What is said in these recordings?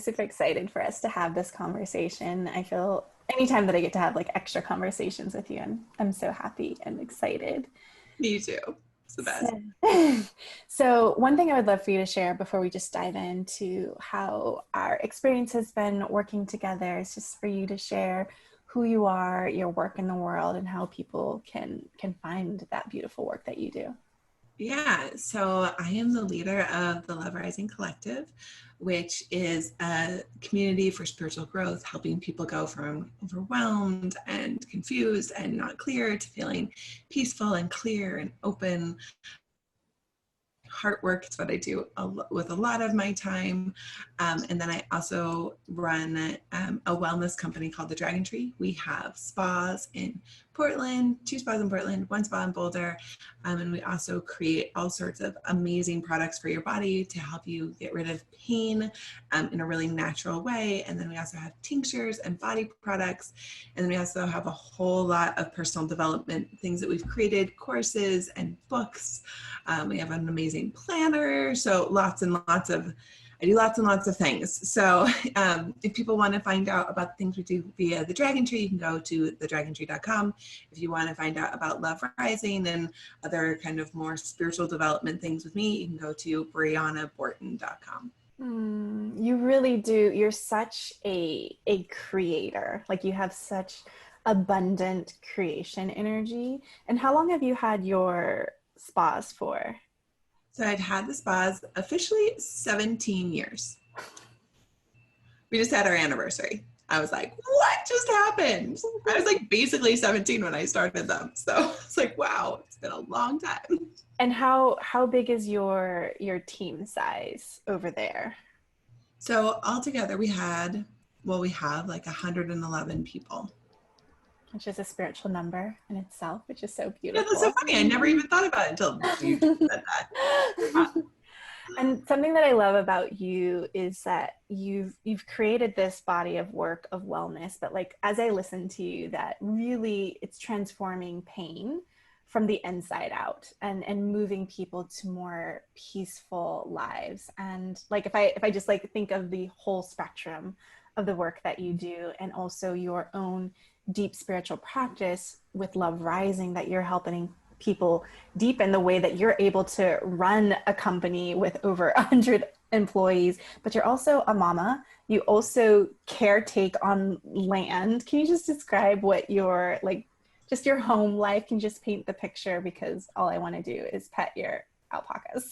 super excited for us to have this conversation. I feel anytime that I get to have like extra conversations with you, I'm so happy and excited. Me too. It's the best. So one thing I would love for you to share before we just dive into how our experience has been working together is just for you to share who you are, your work in the world, and how people can find that beautiful work that you do. Yeah, so I am the leader of the Love Rising Collective, which is a community for spiritual growth, helping people go from overwhelmed and confused and not clear to feeling peaceful and clear and open. Heart work is what I do with a lot of my time. And then I also run a wellness company called the Dragontree. We have spas in Portland, 2 spas in Portland, 1 spa in Boulder. And we also create all sorts of amazing products for your body to help you get rid of pain in a really natural way. And then we also have tinctures and body products. And then we also have a whole lot of personal development things that we've created, courses and books. We have an amazing planner. So I do lots and lots of things. So if people want to find out about the things we do via the Dragontree, you can go to thedragontree.com. If you want to find out about Love Rising and other kind of more spiritual development things with me, you can go to brianaborten.com. You really do. You're such a creator. Like you have such abundant creation energy. And how long have you had your spas for? So I'd had the spas officially 17 years. We just had our anniversary. I was like, what just happened? I was like basically 17 when I started them. So it's like, wow, it's been a long time. And how big is your team size over there? So altogether we have like 111 people. Which is a spiritual number in itself, which is so beautiful. Yeah, that's so funny. I never even thought about it until you said that. And something that I love about you is that you've created this body of work of wellness, but like as I listen to you, that really it's transforming pain from the inside out and moving people to more peaceful lives. And like if I just like think of the whole spectrum of the work that you do and also your own deep spiritual practice with Love Rising, that you're helping people deepen the way that you're able to run a company with over 100 employees, but you're also a mama. You also caretake on land. Can you just describe what your like just your home life? Can you just paint the picture, because all I want to do is pet your alpacas.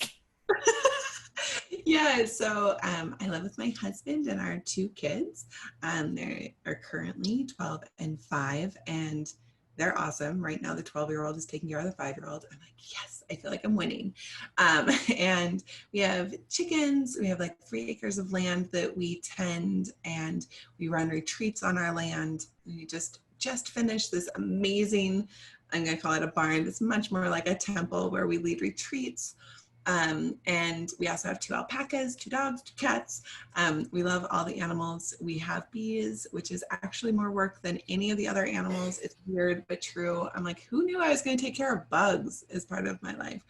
Yeah, so I live with my husband and our 2 kids. They are currently 12 and 5, and they're awesome. Right now, the 12-year-old is taking care of the 5-year-old. I'm like, yes, I feel like I'm winning. And we have chickens. We have like 3 acres of land that we tend, and we run retreats on our land. We just finished this amazing, I'm going to call it a barn. It's much more like a temple where we lead retreats. And we also have 2 alpacas, 2 dogs, 2 cats. We love all the animals. We have bees, which is actually more work than any of the other animals. It's weird, but true. I'm like, who knew I was going to take care of bugs as part of my life?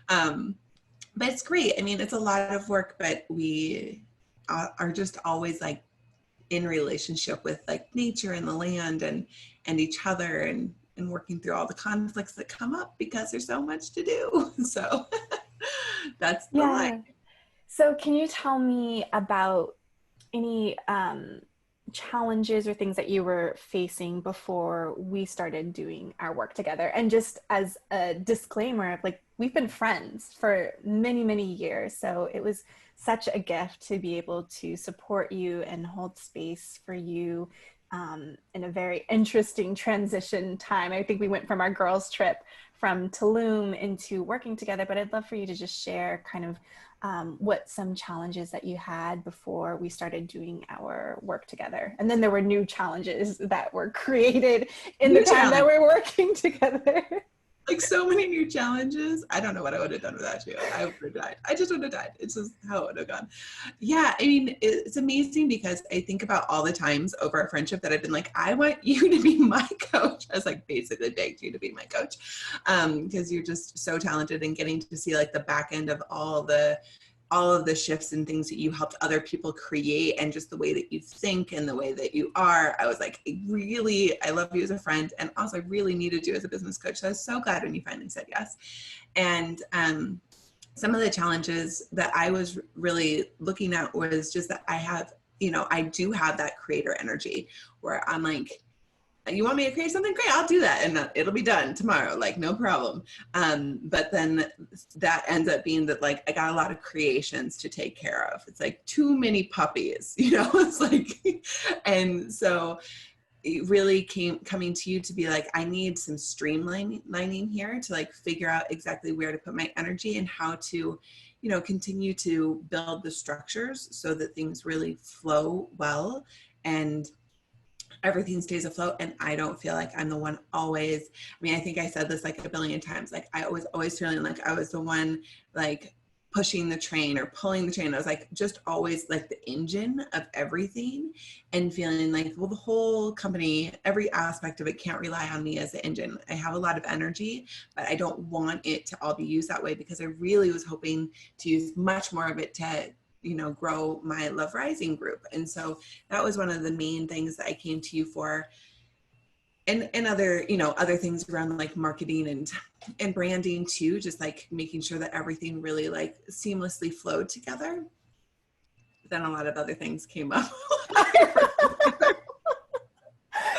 But it's great. I mean, it's a lot of work, but we are just always like in relationship with like nature and the land and each other and working through all the conflicts that come up because there's so much to do. So that's the life. So can you tell me about any challenges or things that you were facing before we started doing our work together? And just as a disclaimer, like we've been friends for many, many years. So it was such a gift to be able to support you and hold space for you in a very interesting transition time. I think we went from our girls' trip from Tulum into working together, but I'd love for you to just share kind of what some challenges that you had before we started doing our work together. And then there were new challenges that were created in the time that we're working together. Like so many new challenges. I don't know what I would have done without you. I would have died. I just would have died. It's just how it would have gone. Yeah, I mean, it's amazing because I think about all the times over our friendship that I've been like, I want you to be my coach. I was like basically begged you to be my coach because you're just so talented and getting to see like the back end of all the all of the shifts and things that you helped other people create, and just the way that you think and the way that you are, I was like, I love you as a friend, and also I really needed you as a business coach. So I was so glad when you finally said yes. And some of the challenges that I was really looking at was just that I do have that creator energy where I'm like, you want me to create something? Great, I'll do that. And it'll be done tomorrow, like no problem. But then that ends up being that like, I got a lot of creations to take care of. It's like too many puppies, it's like, and so it really coming to you to be like, I need some streamlining here to like figure out exactly where to put my energy and how to, continue to build the structures so that things really flow well and everything stays afloat. And I don't feel like I'm the one always, I think I said this like a billion times, like I was always feeling like I was the one like pushing the train or pulling the train. I was like, just always like the engine of everything, and feeling like, well, the whole company, every aspect of it can't rely on me as the engine. I have a lot of energy, but I don't want it to all be used that way, because I really was hoping to use much more of it to grow my Love Rising group. And so that was one of the main things that I came to you for. And other, other things around like marketing and branding too, just like making sure that everything really like seamlessly flowed together. Then a lot of other things came up.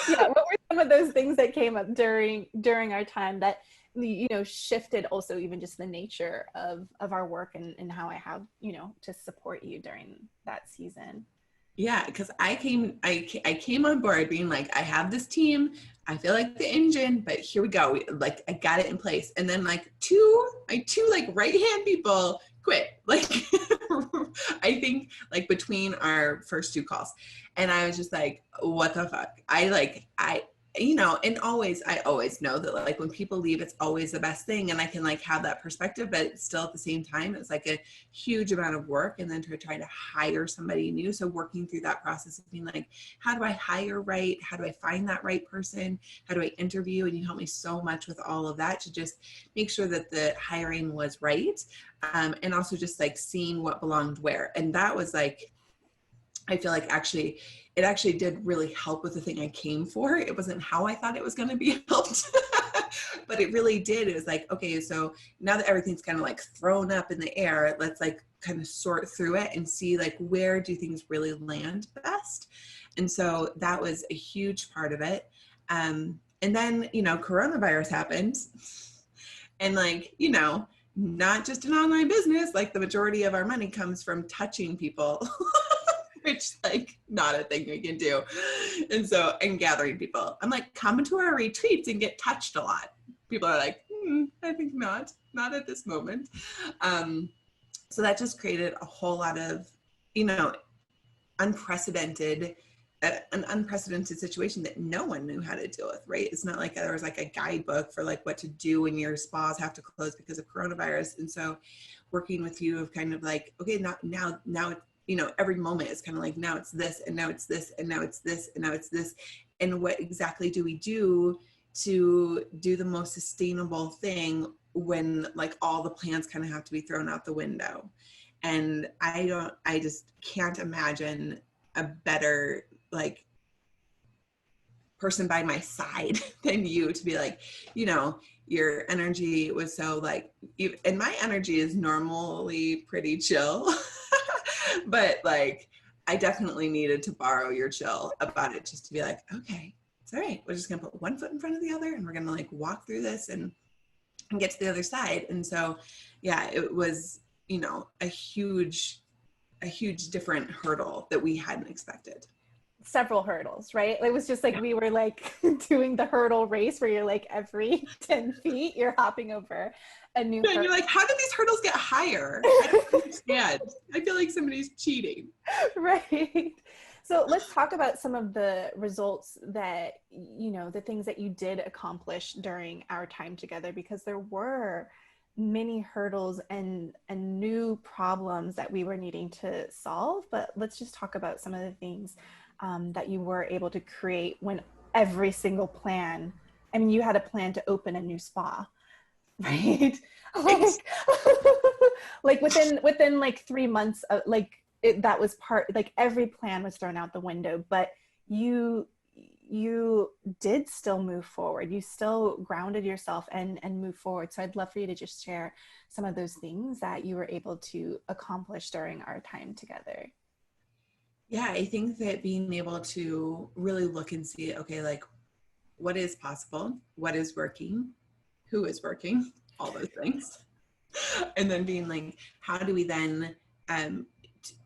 Yeah, what were some of those things that came up during our time that shifted also even just the nature of our work and how I have to support you during that season? Yeah, because I came on board being like, I have this team, I feel like the engine, but here we go. Like I got it in place. And then like my two like right-hand people quit. Like I think like between our first two calls. And I was just like, what the fuck? And I always know that like when people leave, it's always the best thing. And I can like have that perspective, but still at the same time, it's like a huge amount of work. And then to try to hire somebody new. So working through that process of being like, how do I hire right? How do I find that right person? How do I interview? And you helped me so much with all of that to just make sure that the hiring was right. And also just like seeing what belonged where. And that was like, I feel like it actually did really help with the thing I came for. It wasn't how I thought it was going to be helped, but it really did. It was like, okay, so now that everything's kind of like thrown up in the air, let's like kind of sort through it and see like, where do things really land best? And so that was a huge part of it. And then, coronavirus happened, and like, not just an online business, like the majority of our money comes from touching people. Which like not a thing we can do. And gathering people. I'm like, come to our retreats and get touched a lot. People are like, I think not at this moment. So that just created a whole lot of, an unprecedented situation that no one knew how to deal with, right? It's not like there was like a guidebook for like what to do when your spas have to close because of coronavirus. And so working with you of kind of like, okay, now every moment is kind of like, now it's this, and now it's this, and now it's this, and now it's this. And what exactly do we do to do the most sustainable thing when like all the plans kind of have to be thrown out the window? And I just can't imagine a better like person by my side than you to be like, your energy was so like, and my energy is normally pretty chill. But like, I definitely needed to borrow your chill about it, just to be like, okay, it's all right. We're just going to put one foot in front of the other, and we're going to like walk through this and get to the other side. And so, yeah, it was, a huge different hurdle that we hadn't expected. Several hurdles, right? It was just like, we were like doing the hurdle race where you're like every 10 feet, you're hopping over a new hurdle. And you're like, how did these hurdles get higher? I don't understand. I feel like somebody's cheating. Right. So let's talk about some of the results that, the things that you did accomplish during our time together, because there were many hurdles and new problems that we were needing to solve. But let's just talk about some of the things that you were able to create when every single plan, you had a plan to open a new spa. Right. Right. Like within like 3 months, that was part, like every plan was thrown out the window, but you you did still move forward. You still grounded yourself and move forward. So I'd love for you to just share some of those things that you were able to accomplish during our time together. Yeah, I think that being able to really look and see, okay, like what is possible, what is working, who is working, all those things. And then being like, um,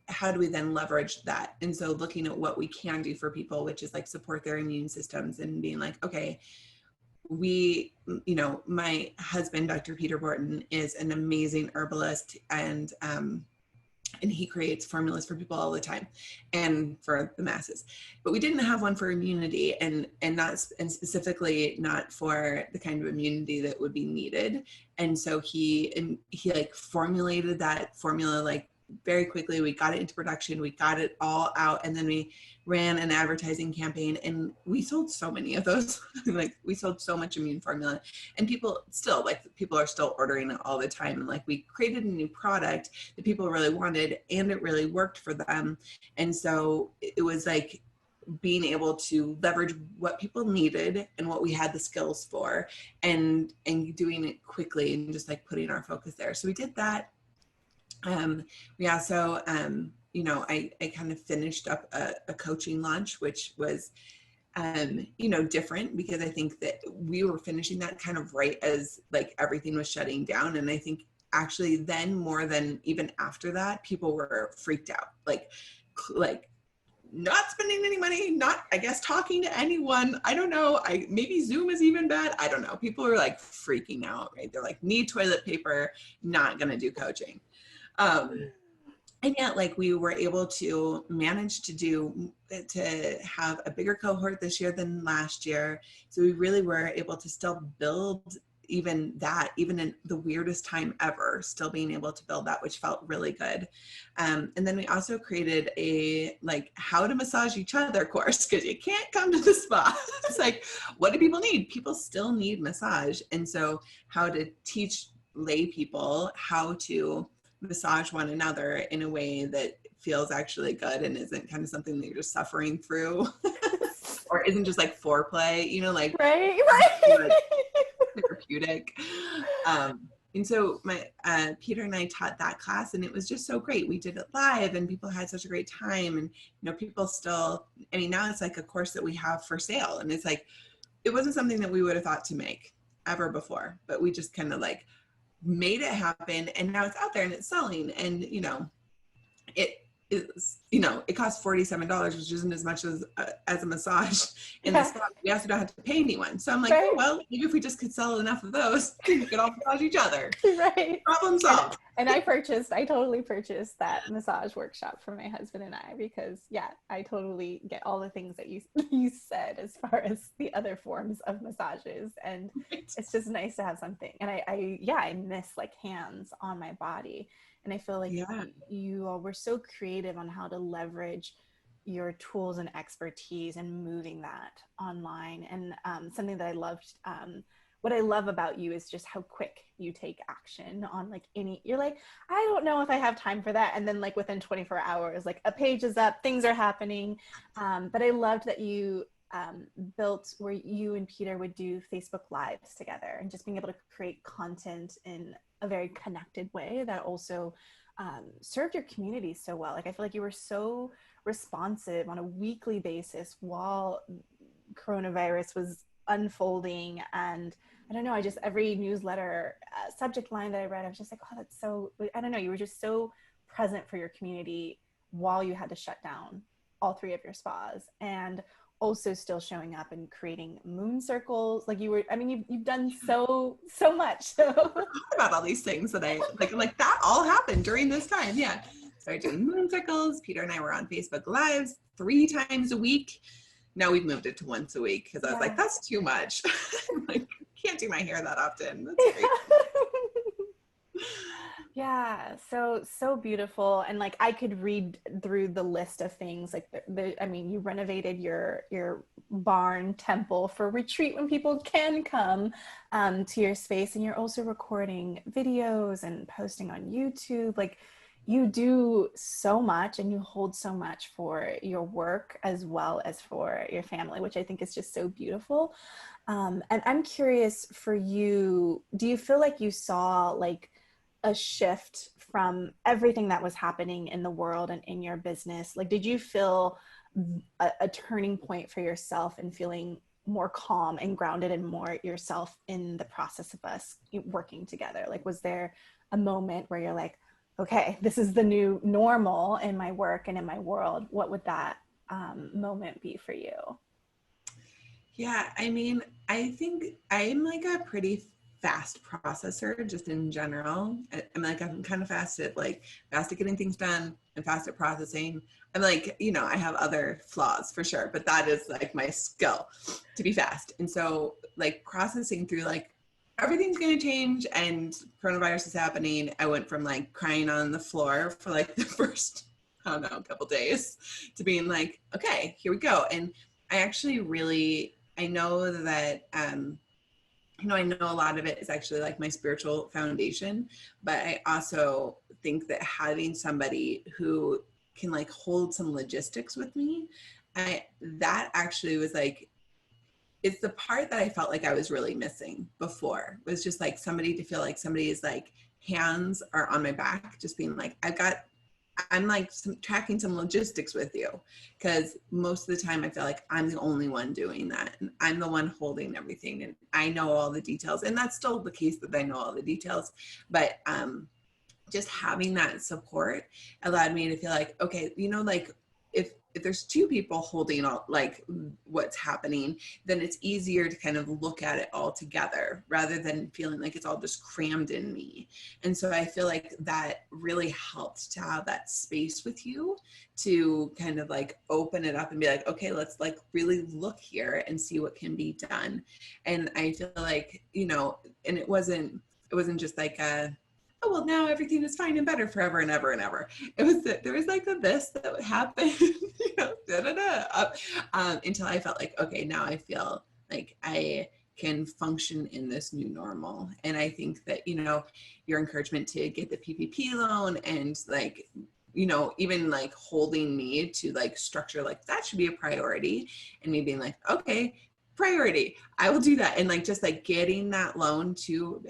how do we then leverage that? And so looking at what we can do for people, which is like support their immune systems, and being like, okay, my husband, Dr. Peter Borten, is an amazing herbalist, and he creates formulas for people all the time and for the masses, but we didn't have one for immunity, and specifically not for the kind of immunity that would be needed. And so he like formulated that formula like very quickly. We got it into production, we got it all out, and then we ran an advertising campaign, and we sold so many of those. Like we sold so much immune formula, and people are still ordering it all the time. And like we created a new product that people really wanted, and it really worked for them. And so it was like being able to leverage what people needed and what we had the skills for, and doing it quickly, and just like putting our focus there. So we did that. We also, I kind of finished up a coaching launch, which was, different, because I think that we were finishing that kind of right as like everything was shutting down. And I think actually then more than even after that, people were freaked out, like not spending any money, not, I guess, talking to anyone. I don't know. Maybe Zoom is even bad. I don't know. People are like freaking out, right? They're like, need toilet paper, not going to do coaching. And yet, like, we were able to manage to have a bigger cohort this year than last year. So we really were able to still build even in the weirdest time ever, still being able to build that, which felt really good. And then we also created a like how to massage each other course, because you can't come to the spa. It's like, what do people need? People still need massage. And so how to teach lay people how to massage one another in a way that feels actually good and isn't kind of something that you're just suffering through or isn't just like foreplay, like Right. like, therapeutic. And so my Peter and I taught that class, and it was just so great. We did it live, and people had such a great time. And people still, now it's like a course that we have for sale, and it's like it wasn't something that we would have thought to make ever before, but we just kind of like made it happen, and now it's out there and it's selling. And it is, it costs $47, which isn't as much as a massage in the spot. We also don't have to pay anyone. So I'm like, right. Oh, well, maybe if we just could sell enough of those, we could all massage each other. Right. Problem solved. And I totally purchased that massage workshop for my husband and I, because I totally get all the things that you said as far as the other forms of massages. And right. It's just nice to have something. And I miss like hands on my body. And I feel like you all were so creative on how to leverage your tools and expertise and moving that online. And something that I loved, what I love about you is just how quick you take action on like you're like, I don't know if I have time for that. And then like within 24 hours, like a page is up, things are happening. But I loved that you built where you and Peter would do Facebook Lives together, and just being able to create content in a very connected way that also served your community so well. Like I feel like you were so responsive on a weekly basis while coronavirus was unfolding. And I don't know, every newsletter subject line that I read, I was just like, oh, that's so, I don't know, you were just so present for your community while you had to shut down all 3 of your spas, and also still showing up and creating moon circles. Like you've done so much. So about all these things that I like that all happened during this time. Yeah. Started doing moon circles. Peter and I were on Facebook Lives 3 times a week. Now we've moved it to once a week, because I was like, that's too much. Like, can't do my hair that often. That's great. Yeah, so beautiful. And like I could read through the list of things like you renovated your barn temple for retreat when people can come to your space. And you're also recording videos and posting on YouTube. Like, you do so much and you hold so much for your work as well as for your family, which I think is just so beautiful. And I'm curious for you, do you feel like you saw like a shift from everything that was happening in the world and in your business? Like, did you feel a turning point for yourself and feeling more calm and grounded and more yourself in the process of us working together? Like, was there a moment where you're like, okay, this is the new normal in my work and in my world? What would that moment be for you? Yeah, I mean, I think I'm like a pretty fast processor just in general. I'm kind of fast at getting things done and fast at processing. I'm like, I have other flaws for sure, but that is like my skill, to be fast. And so like processing through like everything's going to change and coronavirus is happening. I went from like crying on the floor for like the first, I don't know, couple days to being like, okay, here we go. And I actually I know that, I know a lot of it is actually like my spiritual foundation, but I also think that having somebody who can like hold some logistics with me, that actually was like, it's the part that I felt like I was really missing before, was just like somebody to feel like somebody is like hands are on my back, just being like, I'm like tracking some logistics with you, because most of the time I feel like I'm the only one doing that and I'm the one holding everything and I know all the details, and that's still the case that I know all the details, but just having that support allowed me to feel like, okay, like if there's two people holding all like what's happening, then it's easier to kind of look at it all together rather than feeling like it's all just crammed in me. And so I feel like that really helped to have that space with you to kind of like open it up and be like, okay, let's like really look here and see what can be done. And I feel like, and it wasn't just like oh, well, now everything is fine and better forever and ever and ever. It was that there was like this that would happen, until I felt like, okay, now I feel like I can function in this new normal. And I think that, your encouragement to get the PPP loan and like, even like holding me to like structure, like that should be a priority, and me being like, okay, priority, I will do that. And like, just like getting that loan to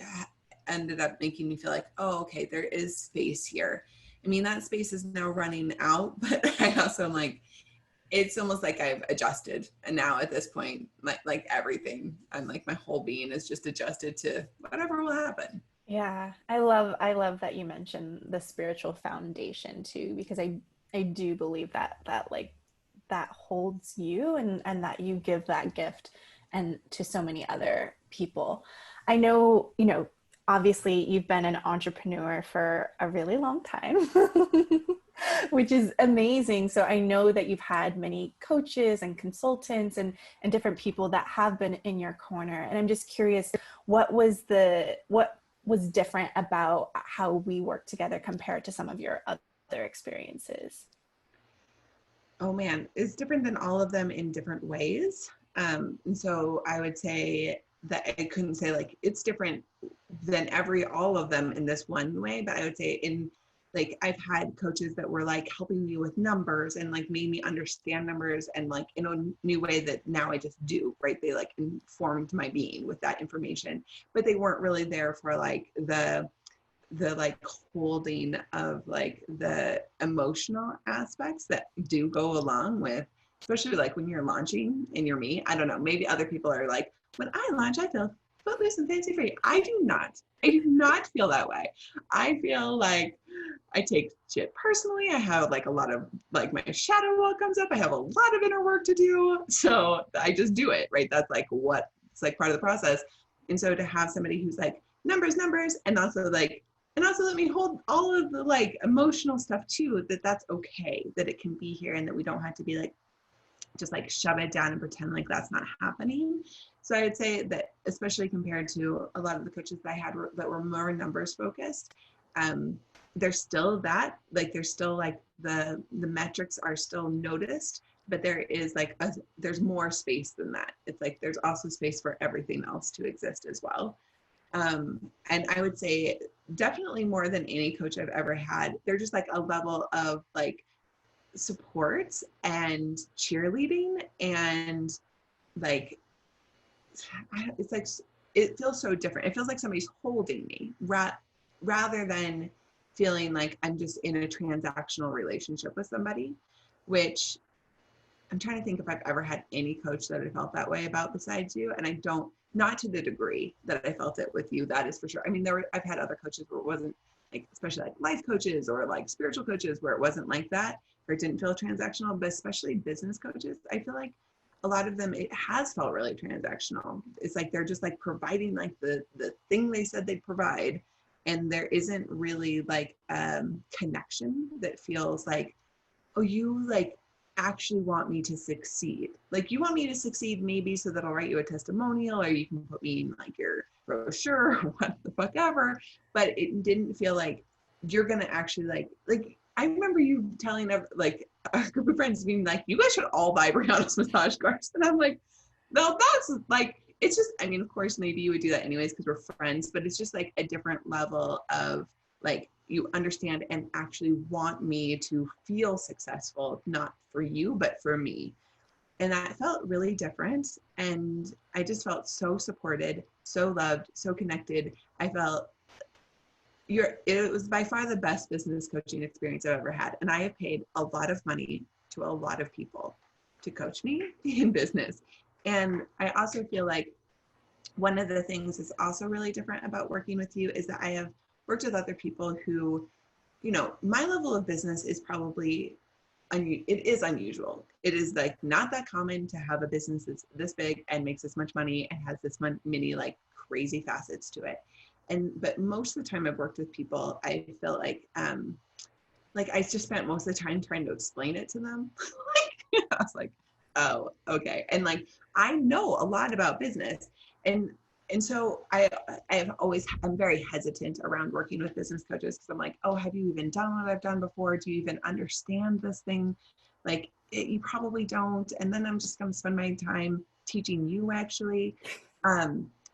ended up making me feel like, oh, okay, there is space here. I mean, that space is now running out, but I also am like, it's almost like I've adjusted. And now at this point, like everything, I'm like, my whole being is just adjusted to whatever will happen. Yeah, I love that you mentioned the spiritual foundation too, because I do believe that like that holds you and that you give that gift and to so many other people. I know, obviously you've been an entrepreneur for a really long time, which is amazing. So I know that you've had many coaches and consultants and different people that have been in your corner. And I'm just curious, what was different about how we work together compared to some of your other experiences? Oh man, it's different than all of them in different ways. And so I would say that I couldn't say like it's different than all of them in this one way, but I would say in like I've had coaches that were like helping me with numbers and like made me understand numbers and like in a new way that now I just do, right? They like informed my being with that information, but they weren't really there for like the like holding of like the emotional aspects that do go along with, especially like when you're launching and you're me. I don't know, maybe other people are like, when I launch, I feel footloose and fancy free. I do not feel that way. I feel like I take shit personally. I have like a lot of like my shadow wall comes up. I have a lot of inner work to do. So I just do it, right? That's like what it's like part of the process. And so to have somebody who's like numbers, and also let me hold all of the like emotional stuff too, that's okay, that it can be here and that we don't have to be like, just like shove it down and pretend like that's not happening. So I would say that especially compared to a lot of the coaches that I had that were more numbers focused, there's still that, like there's still like the metrics are still noticed, but there is like there's more space than that. It's like there's also space for everything else to exist as well. And I would say definitely more than any coach I've ever had, they're just like a level of like support and cheerleading, and like it's like it feels so different. It feels like somebody's holding me rather than feeling like I'm just in a transactional relationship with somebody, which I'm trying to think if I've ever had any coach that I felt that way about besides you. And I don't, not to the degree that I felt it with you, that is for sure. I mean, I've had other coaches where it wasn't like, especially like life coaches or like spiritual coaches where it wasn't like that, or it didn't feel transactional, but especially business coaches, I feel like a lot of them, it has felt really transactional. It's like, they're just like providing like the thing they said they'd provide. And there isn't really like connection that feels like, oh, you like actually want me to succeed. Like you want me to succeed maybe so that I'll write you a testimonial, or you can put me in like your brochure or what the fuck ever. But it didn't feel like you're going to actually like I remember you telling like a group of friends being like, you guys should all buy Briana's massage cards. And I'm like, no, that's like, it's just, I mean, of course, maybe you would do that anyways because we're friends, but it's just like a different level of like, you understand and actually want me to feel successful, not for you, but for me. And that felt really different. And I just felt so supported, so loved, so connected. I felt it was by far the best business coaching experience I've ever had. And I have paid a lot of money to a lot of people to coach me in business. And I also feel like one of the things that's also really different about working with you is that I have worked with other people who, you know, my level of business is probably, it is unusual. It is like not that common to have a business that's this big and makes this much money and has this many like crazy facets to it. But most of the time I've worked with people, I feel like I just spent most of the time trying to explain it to them. I was like, oh, okay. And like, I know a lot about business. And so I'm very hesitant around working with business coaches because I'm like, oh, have you even done what I've done before? Do you even understand this thing? Like you probably don't. And then I'm just going to spend my time teaching you actually.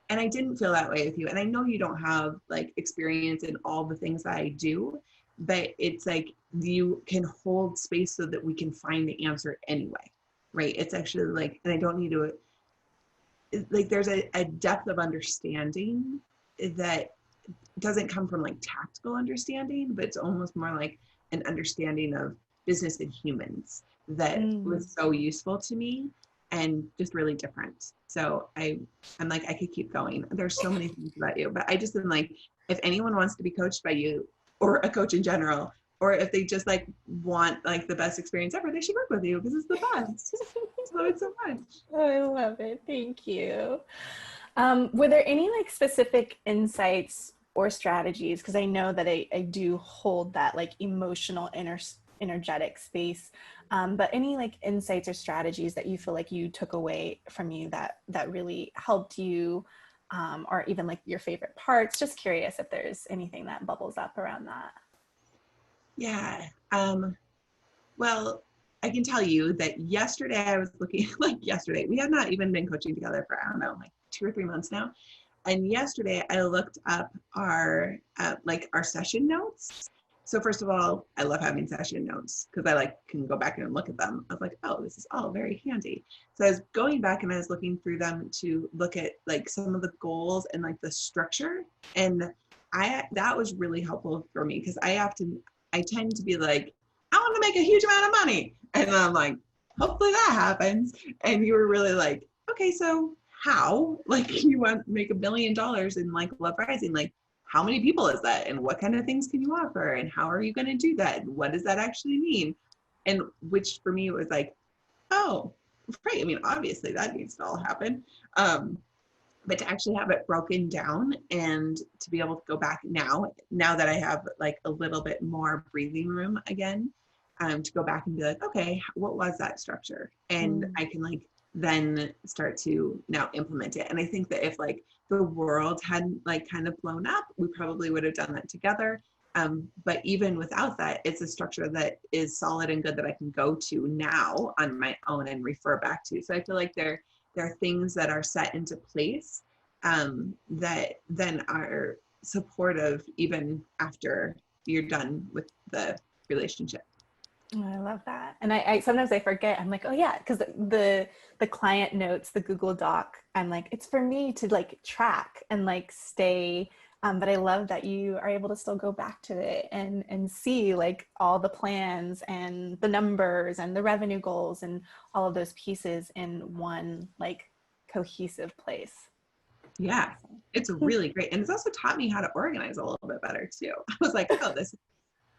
And I didn't feel that way with you. And I know you don't have like experience in all the things that I do, but it's like you can hold space so that we can find the answer anyway, right? It's actually like, and I don't need to, like there's a depth of understanding that doesn't come from like tactical understanding, but it's almost more like an understanding of business and humans that was so useful to me and just really different. So I'm like, I could keep going. There's so many things about you, but I just am like, if anyone wants to be coached by you or a coach in general, or if they just like want like the best experience ever, they should work with you because it's the best. So it's so much. Oh, I love it. Thank you. Were there any like specific insights or strategies? Because I know that I do hold that like emotional energetic space. But any like insights or strategies that you feel like you took away from you that really helped you, or even like your favorite parts? Just curious if there's anything that bubbles up around that. Yeah. Well, I can tell you that yesterday I was looking, like yesterday, we have not even been coaching together for, I don't know, like 2 or 3 months now. And yesterday I looked up our session notes. So first of all, I love having session notes because I like can go back and look at them. I was like, oh, this is all very handy. So I was going back and I was looking through them to look at like some of the goals and like the structure. And that was really helpful for me because I tend to be like, I want to make a huge amount of money. And I'm like, hopefully that happens. And you were really like, okay, so how? Like you want to make $1 billion in like Love Rising, like how many people is that? And what kind of things can you offer? And how are you going to do that? And what does that actually mean? And which for me was like, oh, right. I mean, obviously that needs to all happen. But to actually have it broken down and to be able to go back now that I have like a little bit more breathing room again, to go back and be like, okay, what was that structure? And I can like then start to now implement it. And I think that if like the world hadn't like kind of blown up, we probably would have done that together. But even without that, it's a structure that is solid and good that I can go to now on my own and refer back to. So I feel like there are things that are set into place that then are supportive even after you're done with the relationship. Oh, I love that. And I sometimes I forget. I'm like, oh yeah, because the client notes, the Google Doc, I'm like, it's for me to like track and like stay. But I love that you are able to still go back to it and see like all the plans and the numbers and the revenue goals and all of those pieces in one like cohesive place. Yeah, it's really great. And it's also taught me how to organize a little bit better too. I was like, oh, this is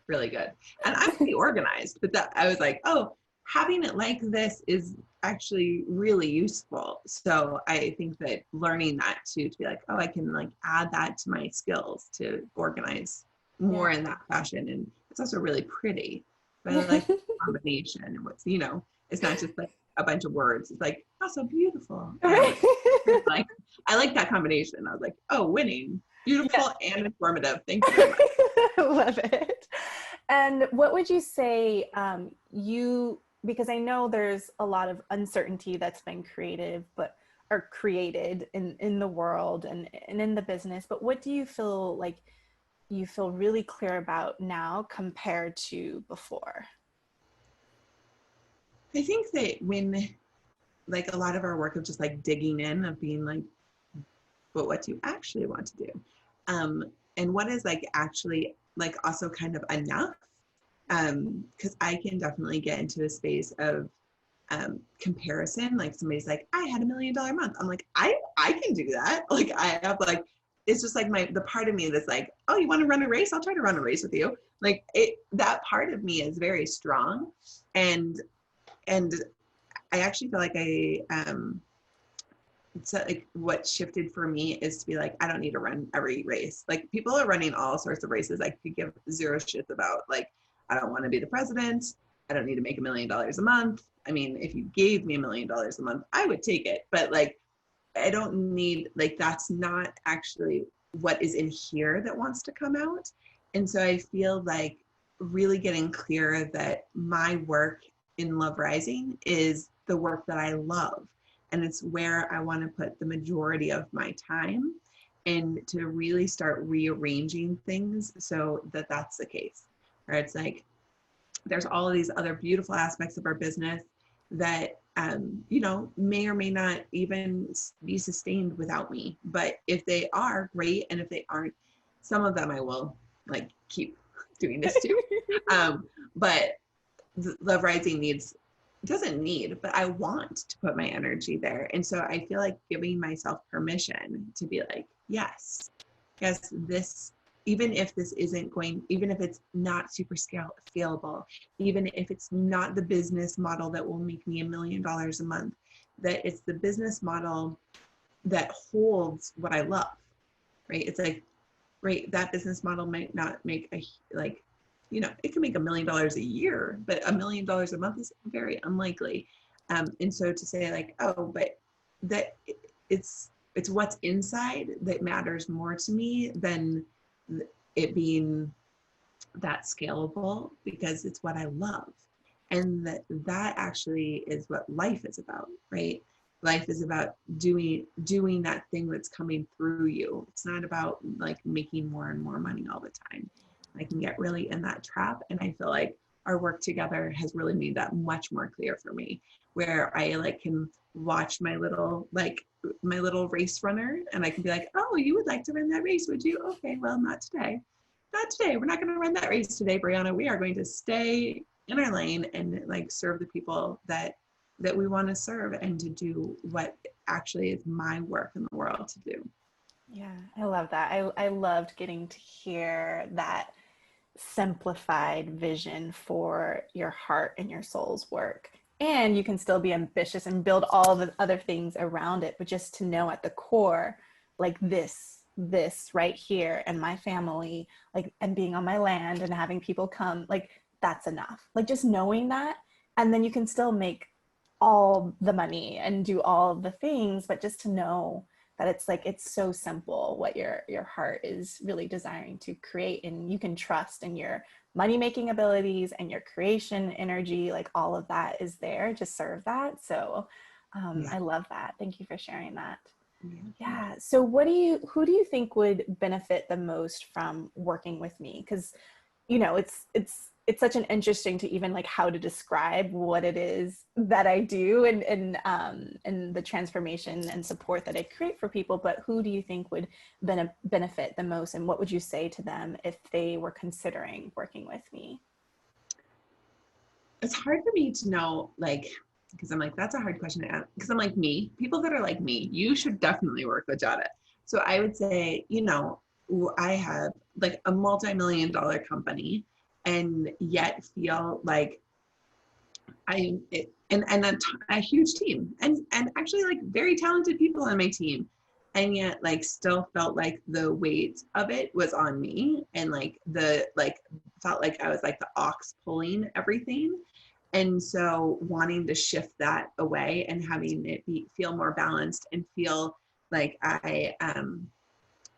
really good. And I'm pretty organized, but that I was like, oh, having it like this is actually really useful. So I think that learning that too, to be like, oh, I can like add that to my skills to organize more in that fashion. And it's also really pretty. But I like the combination and what's, it's not just like a bunch of words. It's like, oh, so beautiful. And like, I like that combination. I was like, oh, winning, beautiful and informative. Thank you very much. Love it. And what would you say because I know there's a lot of uncertainty that's been created in the world and in the business, but what do you feel like you feel really clear about now compared to before? I think that when like a lot of our work of just like digging in of being like, but what do you actually want to do? And what is like actually like also kind of enough? Because I can definitely get into a space of comparison. Like somebody's like, I had $1 million month. I'm like, I can do that. Like I have like, it's just like the part of me that's like, oh, you want to run a race? I'll try to run a race with you. Like that part of me is very strong. And I actually feel like so like what shifted for me is to be like, I don't need to run every race. Like people are running all sorts of races I could give zero shits about. Like, I don't want to be the president. I don't need to make $1 million a month. I mean, if you gave me $1 million a month, I would take it. But like, I don't need, like, that's not actually what is in here that wants to come out. And so I feel like really getting clear that my work in Love Rising is the work that I love. And it's where I want to put the majority of my time and to really start rearranging things so that that's the case. Where it's like, there's all of these other beautiful aspects of our business that, may or may not even be sustained without me. But if they are, great. And if they aren't, some of them I will like keep doing this too. But Love Rising doesn't need, but I want to put my energy there. And so I feel like giving myself permission to be like, yes, this, even if this isn't going, even if it's not super scalable, even if it's not the business model that will make me $1 million a month, that it's the business model that holds what I love, right? It's like, right, that business model might not make it can make $1 million a year, but $1 million a month is very unlikely. And so to say like, oh, but that it's what's inside that matters more to me than it being that scalable, because it's what I love. And that actually is what life is about, right? Life is about doing that thing that's coming through you. It's not about like making more and more money all the time. I can get really in that trap. And I feel like our work together has really made that much more clear for me, where I like can watch my little race runner and I can be like, oh, you would like to run that race, would you? Okay, well, not today. Not today. We're not going to run that race today, Briana. We are going to stay in our lane and like serve the people that we want to serve and to do what actually is my work in the world to do. Yeah, I love that. I loved getting to hear that simplified vision for your heart and your soul's work. And you can still be ambitious and build all the other things around it, but just to know at the core, like this right here and my family, like, and being on my land and having people come, like, that's enough. Like just knowing that, and then you can still make all the money and do all the things, but just to know that it's like, it's so simple what your heart is really desiring to create, and you can trust in your money making abilities and your creation energy, like all of that is there to serve that. So Yeah. I love that. Thank you for sharing that. Yeah. Yeah. So who do you think would benefit the most from working with me? Because, you know, it's such an interesting to even like how to describe what it is that I do, and the transformation and support that I create for people. But who do you think would benefit the most, and what would you say to them if they were considering working with me? It's hard for me to know, like, because I'm like, that's a hard question to ask. Because I'm like, me, people that are like me, you should definitely work with Jadah. So I would say, you know, I have like a multi-million-dollar company and yet feel like and a huge team and actually like very talented people on my team, and yet like still felt like the weight of it was on me, and like felt like I was like the ox pulling everything. And so wanting to shift that away and having it feel more balanced and feel like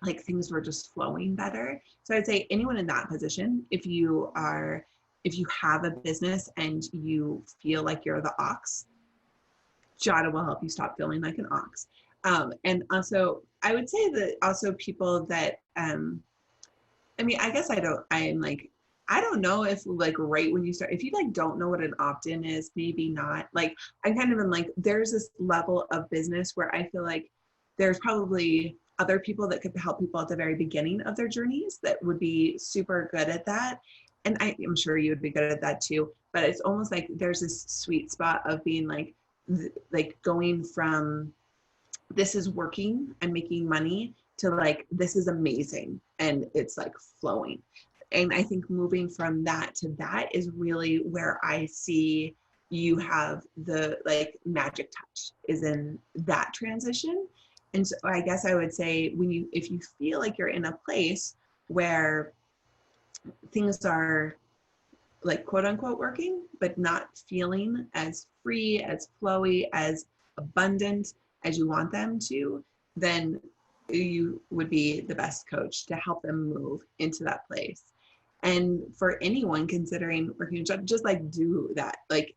like things were just flowing better. So I'd say anyone in that position, if you have a business and you feel like you're the ox, Jadah will help you stop feeling like an ox. And also, I would say that also people that, I mean, I guess I don't know if like right when you start, if you like don't know what an opt-in is, maybe not. Like I kind of am like, there's this level of business where I feel like there's probably other people that could help people at the very beginning of their journeys that would be super good at that. And I'm sure you would be good at that too, but it's almost like there's this sweet spot of being like going from this is working, I'm making money, to like this is amazing and it's like flowing. And I think moving from that to that is really where I see you have the like magic touch, is in that transition. And so I guess I would say if you feel like you're in a place where things are like quote unquote working, but not feeling as free, as flowy, as abundant as you want them to, then you would be the best coach to help them move into that place. And for anyone considering working a job, just like do that. Like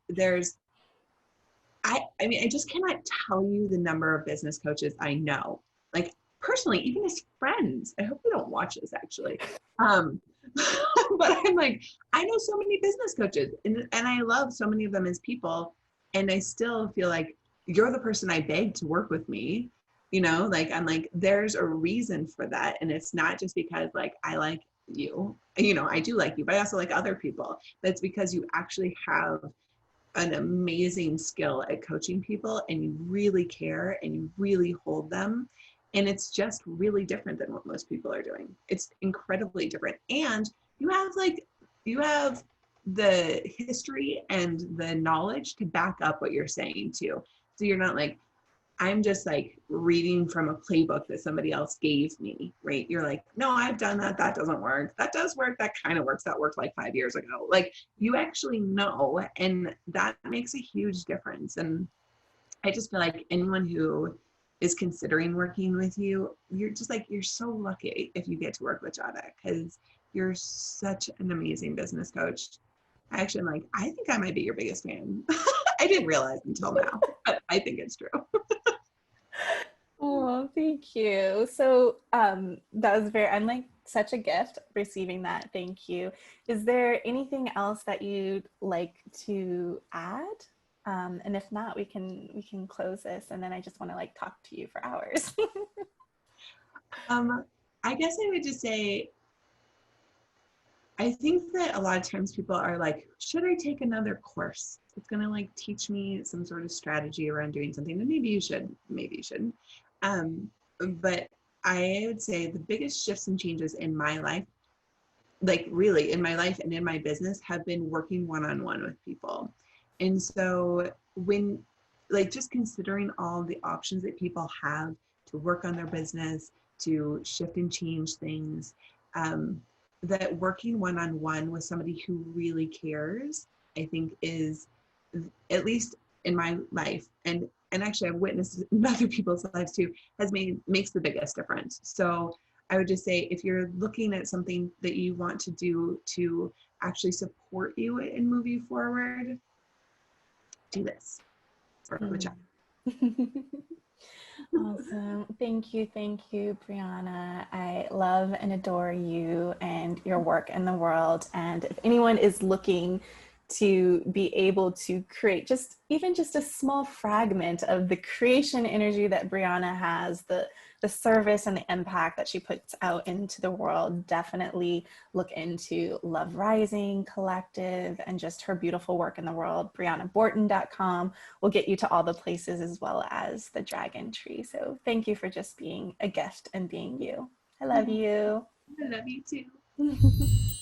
I mean, I just cannot tell you the number of business coaches I know, like personally, even as friends. I hope they don't watch this actually. But I'm like, I know so many business coaches and I love so many of them as people. And I still feel like you're the person I begged to work with me. You know, like I'm like, there's a reason for that. And it's not just because like I like you, you know, I do like you, but I also like other people. That's because you actually have an amazing skill at coaching people and you really care and you really hold them. And it's just really different than what most people are doing. It's incredibly different. And you have the history and the knowledge to back up what you're saying too. So you're not like, I'm just like reading from a playbook that somebody else gave me, right? You're like, no, I've done that. That doesn't work. That does work. That kind of works. That worked like 5 years ago. Like you actually know, and that makes a huge difference. And I just feel like anyone who is considering working with you, you're just like, you're so lucky if you get to work with Jadah, because you're such an amazing business coach. I actually am like, I think I might be your biggest fan. I didn't realize until now, but I think it's true. Oh, thank you. So that was I'm like such a gift receiving that. Thank you. Is there anything else that you'd like to add? And if not, we can close this, and then I just want to like talk to you for hours. I guess I would just say, I think that a lot of times people are like, should I take another course? It's going to like teach me some sort of strategy around doing something. And maybe you should, maybe you shouldn't. But I would say the biggest shifts and changes in my life, like really in my life and in my business, have been working one-on-one with people. And so when like just considering all the options that people have to work on their business, to shift and change things, that working one-on-one with somebody who really cares, I think is, at least in my life, and and actually I've witnessed in other people's lives too, makes the biggest difference. So I would just say, if you're looking at something that you want to do to actually support you and move you forward, do this or reach out. Awesome. Thank you, Briana. I love and adore you and your work in the world. And if anyone is looking to be able to create even just a small fragment of the creation energy that Briana has, the service and the impact that she puts out into the world, definitely look into Love Rising Collective and just her beautiful work in the world. BrianaBorten.com will get you to all the places, as well as the Dragontree. So thank you for just being a gift and being you. I love you. I love you too.